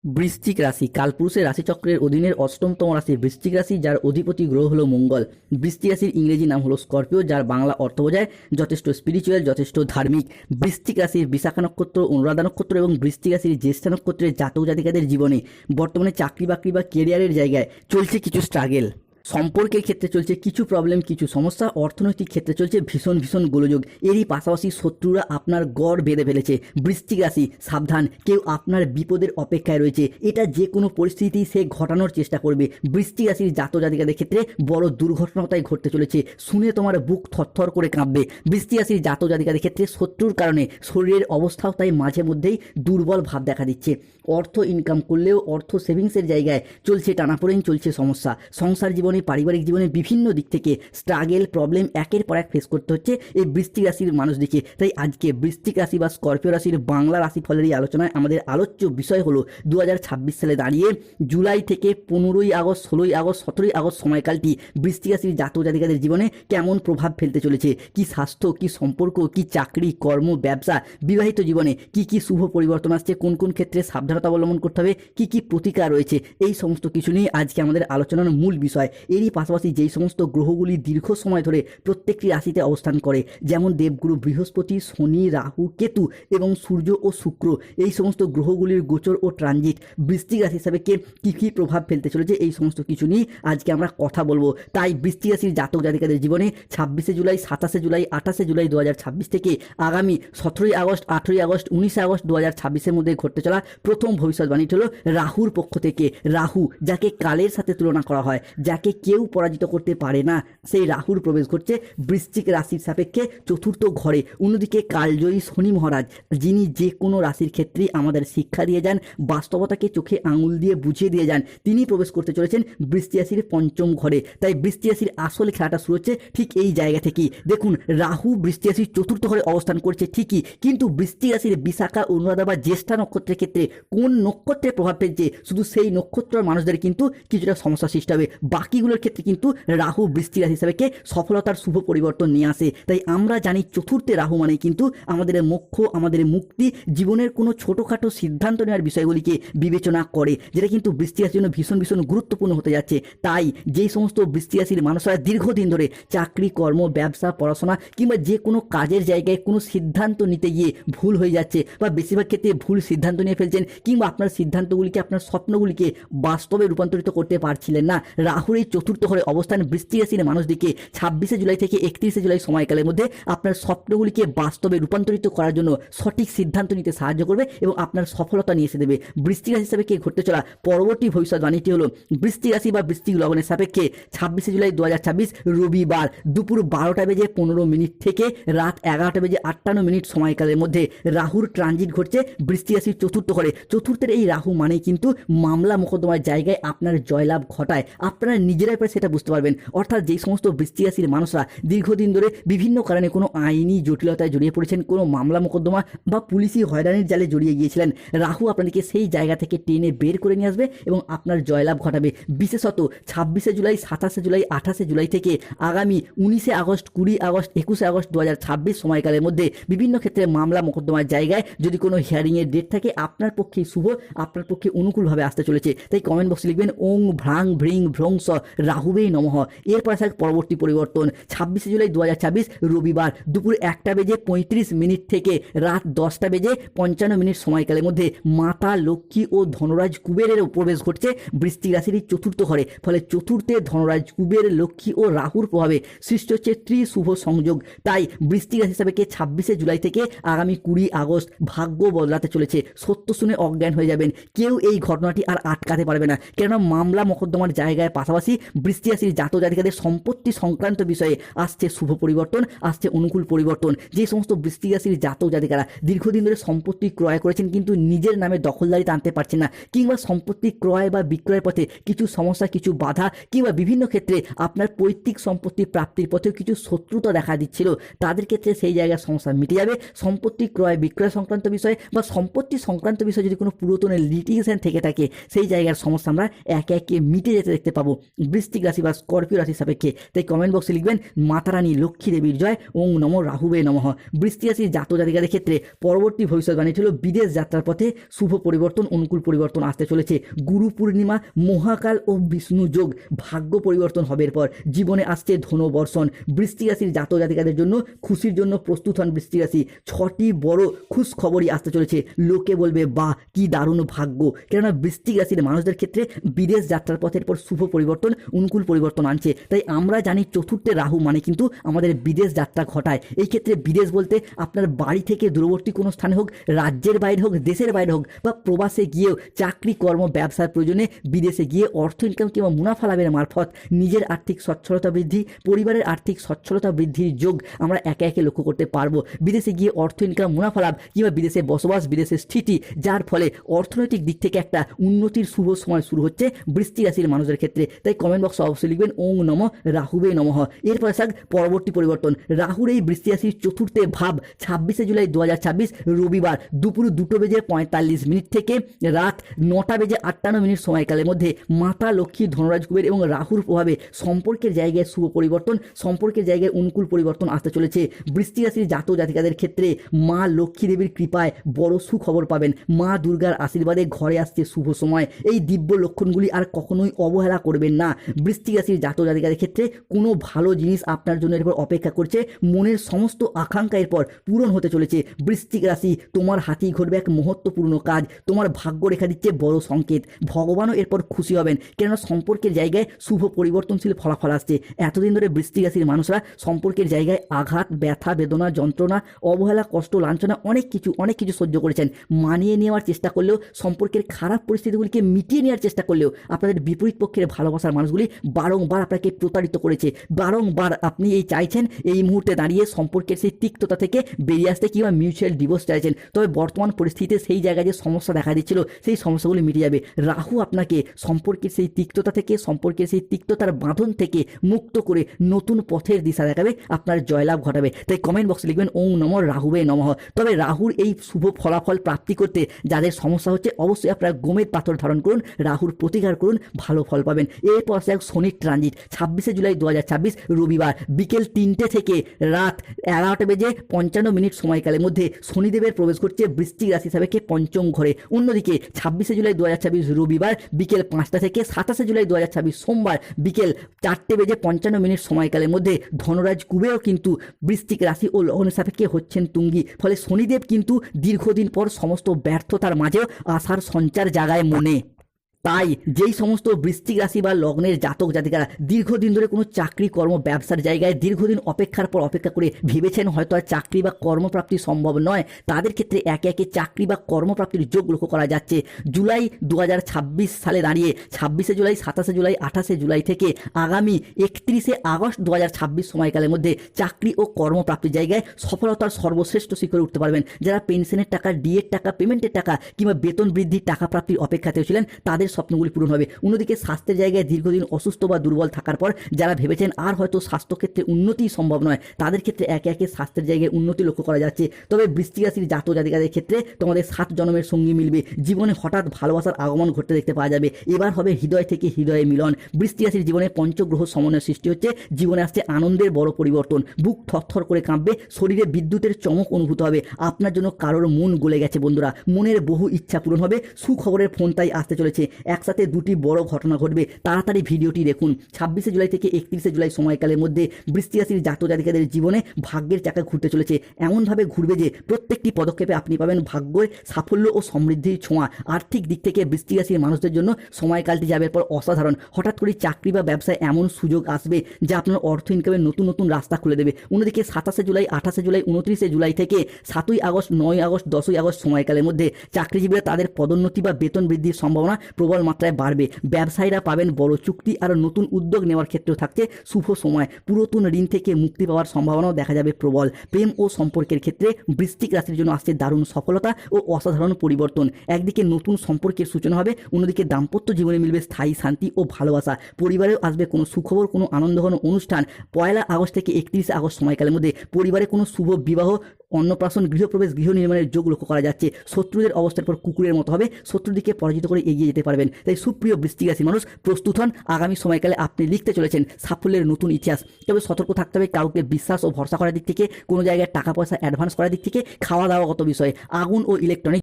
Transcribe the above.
বৃশ্চিক রাশি কালপুরুষের রাশিচক্রের অধীনের অষ্টমতম রাশি বৃশ্চিক রাশি, যার অধিপতি গ্রহ হলো মঙ্গল। বৃশ্চিক রাশির ইংরেজি নাম হলো স্করপিও, যার বাংলা অর্থ বোঝায় যথেষ্ট স্পিরিচুয়াল, যথেষ্ট ধার্মিক। বৃশ্চিক রাশির বিশাখা নক্ষত্র, অনুরাধা নক্ষত্র এবং বৃশ্চিক রাশির জ্যেষ্ঠা নক্ষত্রের জাতক জাতিকাদের জীবনে বর্তমানে চাকরি বাকরি বা কেরিয়ারের জায়গায় চলছে কিছু স্ট্রাগেল, সম্পর্কের ক্ষেত্রে চলছে কিছু প্রবলেম, কিছু সমস্যা, অর্থনৈতিক ক্ষেত্রে চলছে ভীষণ ভীষণ গোলযোগ। এরই পাশাপাশি শত্রুরা আপনার গড় বেঁধে ফেলেছে। বৃশ্চিক রাশি সাবধান, কেউ আপনার বিপদের অপেক্ষায় রয়েছে, এটা যে কোনো পরিস্থিতি সে ঘটানোর চেষ্টা করবে। বৃশ্চিক রাশির জাতক জাতিকাদের ক্ষেত্রে বড় দুর্ঘটনা তাই ঘটতে চলেছে, শুনে তোমার বুক থরথর করে কাঁপবে। বৃশ্চিক রাশির জাতক জাতিকাদের ক্ষেত্রে শত্রুর কারণে শরীরের অবস্থাও তাই মাঝে মধ্যেই দুর্বল ভাব দেখা দিচ্ছে। অর্থ ইনকাম করলেও অর্থ সেভিংসের জায়গায় চলছে টানাপোড়েন, চলছে সমস্যা। সংসার জীবনে, পারিবারিক জীবনে বিভিন্ন দিক থেকে স্ট্রাগেল, প্রবলেম একের পর এক ফেস করতে হচ্ছে এই বৃশ্চিক রাশির মানুষদেরকে। তাই আজকে বৃশ্চিক রাশি বা স্করপিও রাশির বাংলা রাশিফলের এই আলোচনায় আমাদের আলোচ্য বিষয় হলো 2026 সালে দাঁড়িয়ে জুলাই থেকে 15ই আগস্ট, 16ই আগস্ট, 17ই আগস্ট সময়কালটি বৃশ্চিক রাশির জাতক জাতিকাদের জীবনে কেমন প্রভাব ফেলতে চলেছে। কি স্বাস্থ্য, কি সম্পর্ক, কি চাকরি, কর্ম, ব্যবসা, বিবাহিত জীবনে কি কি শুভ পরিবর্তন আসছে, কোন কোন ক্ষেত্রে সাবধানতা অবলম্বন করতে হবে, কি কি প্রতিকার রয়েছে, এই সমস্ত কিছু নিয়ে আজকে আমাদের আলোচনার মূল বিষয়। এরই পাশাপাশি যেই সমস্ত গ্রহগুলি দীর্ঘ সময় ধরে প্রত্যেকটি রাশিতে অবস্থান করে, যেমন দেবগুরু বৃহস্পতি, শনি, রাহু, কেতু এবং সূর্য ও শুক্র, এই সমস্ত গ্রহগুলির গোচর ও ট্রানজিট বৃশ্চিক রাশি হিসাবে কী কী প্রভাব ফেলতে চলেছে, এই সমস্ত কিছু নিয়ে আজকে আমরা কথা বলবো। তাই বৃশ্চিক রাশির জাতক জাতিকাদের জীবনে 26শে জুলাই, 27শে জুলাই, 28শে জুলাই 2026 থেকে আগামী 17ই আগস্ট, 18ই আগস্ট, 19শে আগস্ট 2026-এর মধ্যে ঘটতে চলা প্রথম ভবিষ্যৎবাণীটি হলো রাহুর পক্ষ থেকে। রাহু, যাকে কালের সাথে তুলনা করা হয়, যাকে কেউ পরাজিত করতে পারে না, সেই রাহুর প্রবেশ ঘটছে বৃশ্চিক রাশির সাপেক্ষে চতুর্থ ঘরে। অন্যদিকে কালজয়ী শনি মহারাজ, যিনি যে কোনো রাশির ক্ষেত্রেই আমাদের শিক্ষা দিয়ে যান, বাস্তবতাকে চোখে আঙুল দিয়ে বুঝিয়ে দিয়ে যান, তিনি প্রবেশ করতে চলেছেন বৃশ্চিক রাশির পঞ্চম ঘরে। তাই বৃশ্চিক রাশির আসল খেলাটা শুরু হচ্ছে ঠিক এই জায়গা থেকেই। দেখুন, রাহু বৃশ্চিক রাশির চতুর্থ ঘরে অবস্থান করছে ঠিকই, কিন্তু বৃশ্চিক রাশির বিশাখা, অনুরাধা বা জ্যেষ্ঠা নক্ষত্রের ক্ষেত্রে কোন নক্ষত্রে প্রভাব ফেলছে, শুধু সেই নক্ষত্রের মানুষদের কিন্তু কিছুটা সমস্যা সৃষ্টি হবে। বাকিগুলোর ক্ষেত্রে কিন্তু রাহু বৃশ্চিক রাশি হিসাবে সফলতার শুভ পরিবর্তন নিয়ে আসে। তাই আমরা জানি চতুর্থে রাহু মানে কিন্তু আমাদের মোক্ষ, আমাদের মুক্তি, জীবনের কোনো ছোটোখাটো সিদ্ধান্ত নেওয়ার বিষয়গুলিকে বিবেচনা করে, যেটা কিন্তু বৃশ্চিক রাশির জন্য ভীষণ ভীষণ গুরুত্বপূর্ণ হতে যাচ্ছে। তাই যেই সমস্ত বৃশ্চিক রাশির মানুষরা দীর্ঘদিন ধরে চাকরি, কর্ম, ব্যবসা, পড়াশোনা কিংবা যে কোনো কাজের জায়গায় কোনো সিদ্ধান্ত নিতে গিয়ে ভুল হয়ে যাচ্ছে, বা বেশিরভাগ ক্ষেত্রে ভুল সিদ্ধান্ত নিয়ে ফেলছেন, কিংবা আপনার সিদ্ধান্তগুলিকে, আপনার স্বপ্নগুলিকে বাস্তবে রূপান্তরিত করতে পারছিলেন না, রাহুর এই চতুর্থ ঘরে অবস্থান বৃশ্চিক রাশির মানুষদিকে 26শে জুলাই থেকে 31শে জুলাই সময়কালের মধ্যে আপনার স্বপ্নগুলিকে বাস্তবে রূপান্তরিত করার জন্য সঠিক সিদ্ধান্ত নিতে সাহায্য করবে এবং আপনার সফলতা নিয়ে এসে দেবে। বৃশ্চিক রাশি হিসাবে ঘটতে চলা পরবর্তী ভবিষ্যৎবাণীটি হলো বৃশ্চিক রাশি বা বৃশ্চিক লগ্নের সাপেক্ষে 26শে জুলাই 2026 রবিবার দুপুর 12টা বেজে 15 মিনিট থেকে রাত 11টা বেজে 58 মিনিট সময়কালের মধ্যে রাহুর ট্রানজিট ঘটছে বৃশ্চিক রাশির চতুর্থ ঘরে। চতুর্থের এই রাহু মানেই কিন্তু মামলা মোকদ্দমার জায়গায় আপনার জয়লাভ ঘটায়, আপনারা নিজেরাই পরে সেটা বুঝতে পারবেন। অর্থাৎ যেই সমস্ত বৃশ্চিক রাশির মানুষরা দীর্ঘদিন ধরে বিভিন্ন কারণে কোনো আইনি জটিলতায় জড়িয়ে পড়েছেন, কোনো মামলা মোকদ্দমা বা পুলিশি হয়রানির জালে জড়িয়ে গিয়েছিলেন, রাহু আপনাদেরকে সেই জায়গা থেকে টেনে বের করে নিয়ে আসবে এবং আপনার জয়লাভ ঘটাবে। বিশেষত 26শে জুলাই, 27শে জুলাই, 28শে জুলাই থেকে আগামী 19শে আগস্ট, 20 আগস্ট, 21শে আগস্ট 2026 সময়কালের মধ্যে বিভিন্ন ক্ষেত্রে মামলা মোকদ্দমার জায়গায় যদি কোনো হিয়ারিংয়ের ডেট থাকে, আপনার পক্ষে শুভ, আপনার পক্ষে অনুকূলভাবে আসতে চলেছে। তাই কমেন্ট বক্সে লিখবেন ওং ভ্রাং ভ্রিং ভ্রংস রাহুবে নমঃ। এরপর আসা পরবর্তী পরিবর্তন 26শে জুলাই 2026 রবিবার দুপুর 1টা বেজে 35 মিনিট থেকে রাত 10টা বেজে 55 মিনিট সময়কালের মধ্যে মাতা লক্ষ্মী ও ধনরাজ কুবেরের প্রবেশ ঘটছে বৃশ্চিক রাশির চতুর্থ ঘরে। ফলে চতুর্থে ধনরাজ, কুবের, লক্ষ্মী ও রাহুর প্রভাবে সৃষ্টি হচ্ছে ত্রিশুভ সংযোগ। তাই বৃশ্চিক রাশি হিসাবে 26শে জুলাই থেকে আগামী 20 আগস্ট ভাগ্য বদলাতে চলেছে। সত্য শুনে অজ্ঞান হয়ে যাবেন, কেউ এই ঘটনাটি আর আটকাতে পারবে না। কেননা মামলা মোকদ্দমার জায়গায় পাশাপাশি বৃশ্চিক রাশির জাতক জাতিকাদের সম্পত্তি সংক্রান্ত বিষয়ে আসছে শুভ পরিবর্তন, আসছে অনুকূল পরিবর্তন। যে সমস্ত বৃশ্চিক রাশির জাতক জাতিকারা দীর্ঘদিন ধরে সম্পত্তি ক্রয় করেছেন কিন্তু নিজের নামে দখলদারিতে আনতে পারছেন না, কিংবা সম্পত্তি ক্রয় বা বিক্রয়ের পথে কিছু সমস্যা, কিছু বাধা, কিংবা বিভিন্ন ক্ষেত্রে আপনার পৈতৃক সম্পত্তি প্রাপ্তির পথেও কিছু শত্রুতা দেখা দিচ্ছিল, তাদের ক্ষেত্রে সেই জায়গার সমস্যা মিটে যাবে। সম্পত্তি ক্রয় বিক্রয় সংক্রান্ত বিষয়ে বা সম্পত্তি সংক্রান্ত বিষয়ে যদি কোনো পুরাতন লিটিগেশন থেকে থাকে, সেই জায়গার সমস্যা আমরা একে একে মিটে যেতে দেখতে পাবো। বৃশ্চিক রাশি বা স্করপিও রাশির সাপেক্ষে। তাই কমেন্ট বক্সে লিখবেন মাতা রানী লক্ষ্মী দেবীর জয়, ওং নমঃ রাহুবে নমঃ। বৃশ্চিক রাশির জাতক জাতিকাদের ক্ষেত্রে পরবর্তী ভবিষ্যৎবাণী ছিল বিদেশ যাত্রার পথে শুভ পরিবর্তন, অনুকূল পরিবর্তন আসতে চলেছে। গুরু পূর্ণিমা, মহাকাল ও বিষ্ণু যোগ, ভাগ্য পরিবর্তন হবে এরপর। জীবনে আসছে ধনবর্ষণ। বৃশ্চিক রাশির জাতক জাতিকাদের জন্য খুশির জন্য প্রস্তুত হন বৃশ্চিক রাশি। 6টি বড় খুশ খবরই আসতে চলেছে। লোকে বলবে বাহ কি দারুণ ভাগ্য, কেননা বৃশ্চিক রাশির মানুষদের ক্ষেত্রে বিদেশ যাত্রার পথের পর শুভ পরিবর্তন, অনুকূল পরিবর্তন আনছে। তাই আমরা জানি চতুর্থে রাহু মানে কিন্তু আমাদের বিদেশ যাত্রা ঘটায়। এই ক্ষেত্রে বিদেশ বলতে আপনার বাড়ি থেকে দূরবর্তী কোনো স্থানে হোক, রাজ্যের বাইরে হোক, দেশের বাইরে হোক, বা প্রবাসে গিয়েও চাকরি কর্ম ব্যবসার প্রয়োজনে বিদেশে গিয়ে অর্থ ইনকাম কিংবা মুনাফা লাভের মারফত নিজের আর্থিক সচ্ছলতা বৃদ্ধি, পরিবারের আর্থিক সচ্ছলতা বৃদ্ধির যোগ আমরা একে একে লক্ষ্য করতে পারবো। বিদেশে গিয়ে অর্থ ইনকাম, মুনাফা লাভ কিংবা বিদেশে বসবাস, বিদেশে স্থিতি, যার ফলে অর্থনৈতিক দিক থেকে একটা উন্নতির শুভ সময় শুরু হচ্ছে বৃশ্চিক রাশির মানুষের ক্ষেত্রে। তাই কমেন্ট বক্সে অবশ্যই লিখবেন ওং নমঃ রাহুবে নমঃ। এরপর আসা পরবর্তী পরিবর্তন। রাহুর এই বৃশ্চিক রাশির চতুর্থে ভাব 26শে জুলাই 2026 রবিবার দুপুর 2:45 থেকে রাত 9:58 সময়কালের মধ্যে মাতা লক্ষ্মী, ধনরাজ কুবের এবং রাহুর প্রভাবে সম্পর্কের জায়গায় শুভ পরিবর্তন, সম্পর্কের জায়গায় অনুকূল পরিবর্তন আসতে চলেছে। বৃশ্চিক রাশির জাতক জাতিকাদের ক্ষেত্রে মা লক্ষ্মী দেবীর কৃপায় বড় সুখবর পাবেন। মা দুর্গার আশীর্বাদে ঘরে আসছে শুভ সময়। এই দিব্য লক্ষণগুলি আর কখনোই অবহেলা করবেন না। বৃশ্চিক রাশির জাতক জাতিকাদের ক্ষেত্রে কোনো ভালো জিনিস আপনার জন্য এরপর অপেক্ষা করছে। মনের সমস্ত আকাঙ্ক্ষা এরপর পূরণ হতে চলেছে। বৃশ্চিক রাশি, তোমার হাতেই ঘটবে এক মহত্বপূর্ণ কাজ। তোমার ভাগ্য রেখা দিচ্ছে বড় সংকেত। ভগবানও এরপর খুশি হবেন, কেননা সম্পর্কের জায়গায় শুভ পরিবর্তনশীল ফলাফল আসছে। এতদিন ধরে বৃশ্চিক রাশির মানুষরা সম্পর্কের জায়গায় আঘাত, ব্যথা, বেদনা, যন্ত্রণা, অবহেলা, কষ্ট, লাঞ্ছনা অনেক কিছু সহ্য করেছেন। মানিয়ে নেওয়ার চেষ্টা করলেও, সম্পর্কের খারাপ পরিস্থিতিগুলিকে মিটিয়ে নেওয়ার চেষ্টা করলেও আপনাদের বিপরীত পক্ষের ভালোবাসার মানুষগুলি বারংবার আপনাকে প্রতারিত করেছে। বারংবার আপনি এই চাইছেন এই মুহূর্তে দাঁড়িয়ে সম্পর্কের সেই তিক্ততা থেকে বেরিয়ে আসতে কিংবা মিউচুয়াল ডিভোর্স চাইছেন। তবে বর্তমান পরিস্থিতিতে সেই জায়গায় যে সমস্যা দেখা দিচ্ছিল সেই সমস্যাগুলি মিটে যাবে। রাহু আপনাকে সম্পর্কের সেই তিক্ততা থেকে, সম্পর্কের সেই তিক্ততার বাঁধন থেকে মুক্ত করে নতুন পথের দিশা দেখাবে, আপনার জয়লাভ ঘটাবে। তাই কমেন্ট বক্সে লিখবেন ওং নমঃ রাহুবে নমঃ। তবে রাহুর এই শুভ ফলাফল প্রাপ্তি করতে যাদের সমস্যা হচ্ছে অবশ্যই আপনারা গমের পাথর ধারণ করুন, রাহুর প্রতিকার করুন, ভালো ফল পাবেন। এরপর আসে শনির ট্রানজিট 26শে জুলাই 2026 রবিবার বিকেল 3টে থেকে রাত 11:55 সময়কালের মধ্যে শনিদেবের প্রবেশ করছে বৃশ্চিক রাশি সাপেক্ষে পঞ্চম ঘরে। অন্যদিকে 26শে জুলাই 2026 রবিবার বিকেল 5টা থেকে 27শে জুলাই 2026 সোমবার বিকেল 4:55 সময়কালের মধ্যে ধনরাজ কুবেরও কিন্তু বৃশ্চিক রাশি ও লগ্নের সাপেক্ষে হচ্ছেন তুঙ্গি। ফলে শনিদেব কিন্তু দীর্ঘদিন পর সমস্ত ব্যর্থতার মাঝেও আশার সঞ্চার জাগায় মনে। তাই যেই সমস্ত বৃশ্চিক রাশি বা লগ্নের জাতক জাতিকারা দীর্ঘদিন ধরে কোনো চাকরি কর্ম ব্যবসার জায়গায় দীর্ঘদিন অপেক্ষার পর অপেক্ষা করে ভেবেছেন হয়তো আর চাকরি বা কর্মপ্রাপ্তি সম্ভব নয়, তাদের ক্ষেত্রে একে একে চাকরি বা কর্মপ্রাপ্তির যোগ লক্ষ্য করা যাচ্ছে। জুলাই 2026 সালে দাঁড়িয়ে 26শে জুলাই, 27শে জুলাই, 28শে জুলাই থেকে আগামী 31শে আগস্ট 2026 সময়কালের মধ্যে চাকরি ও কর্মপ্রাপ্তির জায়গায় সফলতার সর্বশ্রেষ্ঠ শিখরে উঠতে পারবেন। যারা পেনশনের টাকা, ডিএর টাকা, পেমেন্টের টাকা কিংবা বেতন বৃদ্ধির টাকা প্রাপ্তির অপেক্ষাতেও ছিলেন তাদের স্বপ্নগুলি পূরণ হবে। অন্যদিকে স্বাস্থ্যের জায়গায় দীর্ঘদিন অসুস্থ বা দুর্বল থাকার পর যারা ভেবেছেন আর হয়তো স্বাস্থ্যক্ষেত্রে উন্নতি সম্ভব নয়, তাদের ক্ষেত্রে একে একে স্বাস্থ্যের জায়গায় উন্নতি লক্ষ্য করা যাচ্ছে। তবে বৃশ্চিক রাশির জাতক জাতিকাদের ক্ষেত্রে তোমাদের 7 জন্মের সঙ্গী মিলবে। জীবনে হঠাৎ ভালোবাসার আগমন ঘটতে দেখতে পাওয়া যাবে। এবার হবে হৃদয় থেকে হৃদয়ে মিলন। বৃশ্চিক রাশির জীবনে পঞ্চগ্রহ সমন্বয়ের সৃষ্টি হচ্ছে। জীবনে আসছে আনন্দের বড় পরিবর্তন। বুক থরথর করে কাঁপবে, শরীরে বিদ্যুতের চমক অনুভূত হবে। আপনার জন্য কারোর মন গলে গেছে বন্ধুরা, মনের বহু ইচ্ছা পূরণ হবে। সুখবরের ফোন তাই আসতে চলেছে। একসাথে দুটি বড় ঘটনা ঘটবে, তাড়াতাড়ি ভিডিওটি দেখুন। 26শে জুলাই থেকে 31শে জুলাই সময়কালের মধ্যে বৃশ্চিক রাশির জাতক জাতিকাদের জীবনে ভাগ্যের চাকা ঘুরতে চলেছে। এমনভাবে ঘুরবে যে প্রত্যেকটি পদক্ষেপে আপনি পাবেন ভাগ্যের সাফল্য ও সমৃদ্ধির ছোঁয়া। আর্থিক দিক থেকে বৃশ্চিক রাশির মানুষদের জন্য সময়কালটি যাবে পর অসাধারণ। হঠাৎ করে চাকরি বা ব্যবসায় এমন সুযোগ আসবে যা আপনার অর্থ ইনকামের নতুন নতুন রাস্তা খুলে দেবে। অন্যদিকে 27শে জুলাই, 28শে জুলাই, 29শে জুলাই থেকে 7ই আগস্ট, 9ই আগস্ট, 10ই আগস্ট সময়কালের মধ্যে চাকরিজীবীরা তাদের পদোন্নতি বা বেতন বৃদ্ধির সম্ভাবনা প্রবল মাত্রায় বাড়বে। ব্যবসায়ীরা পাবেন বড় চুক্তি, আর নতুন উদ্যোগ নেওয়ার ক্ষেত্রেও থাকছে শুভ সময়। পুরাতন ঋণ থেকে মুক্তি পাওয়ার সম্ভাবনাও দেখা যাবে প্রবল। প্রেম ও সম্পর্কের ক্ষেত্রে বৃশ্চিক রাশির জন্য আসছে দারুণ সফলতা ও অসাধারণ পরিবর্তন। একদিকে নতুন সম্পর্কের সূচনা হবে, অন্যদিকে দাম্পত্য জীবনে মিলবে স্থায়ী শান্তি ও ভালোবাসা। পরিবারেও আসবে কোনো সুখবর, কোনো আনন্দঘন অনুষ্ঠান। 1 আগস্ট থেকে 31শে আগস্ট সময়কালের মধ্যে পরিবারে কোনো শুভ বিবাহ অন্নপ্রাশন, গৃহপ্রবেশ, গৃহ নির্মাণের যোগ লক্ষ্য করা যাচ্ছে। শত্রুদের অবস্থার পর কুকুরের মতো হবে, শত্রুদিকে পরাজিত করে এগিয়ে যেতে পারবেন। তাই সুপ্রিয় বৃশ্চিক রাশির মানুষ প্রস্তুত হন, আগামী সময়কালে আপনি লিখতে চলেছেন সাফল্যের নতুন ইতিহাস। তবে সতর্ক থাকতে হবে কাউকে বিশ্বাস ও ভরসা করার দিক থেকে, কোনো জায়গায় টাকা পয়সা অ্যাডভান্স করার দিক থেকে, খাওয়া দাওয়াগত বিষয়ে, আগুন ও ইলেকট্রনিক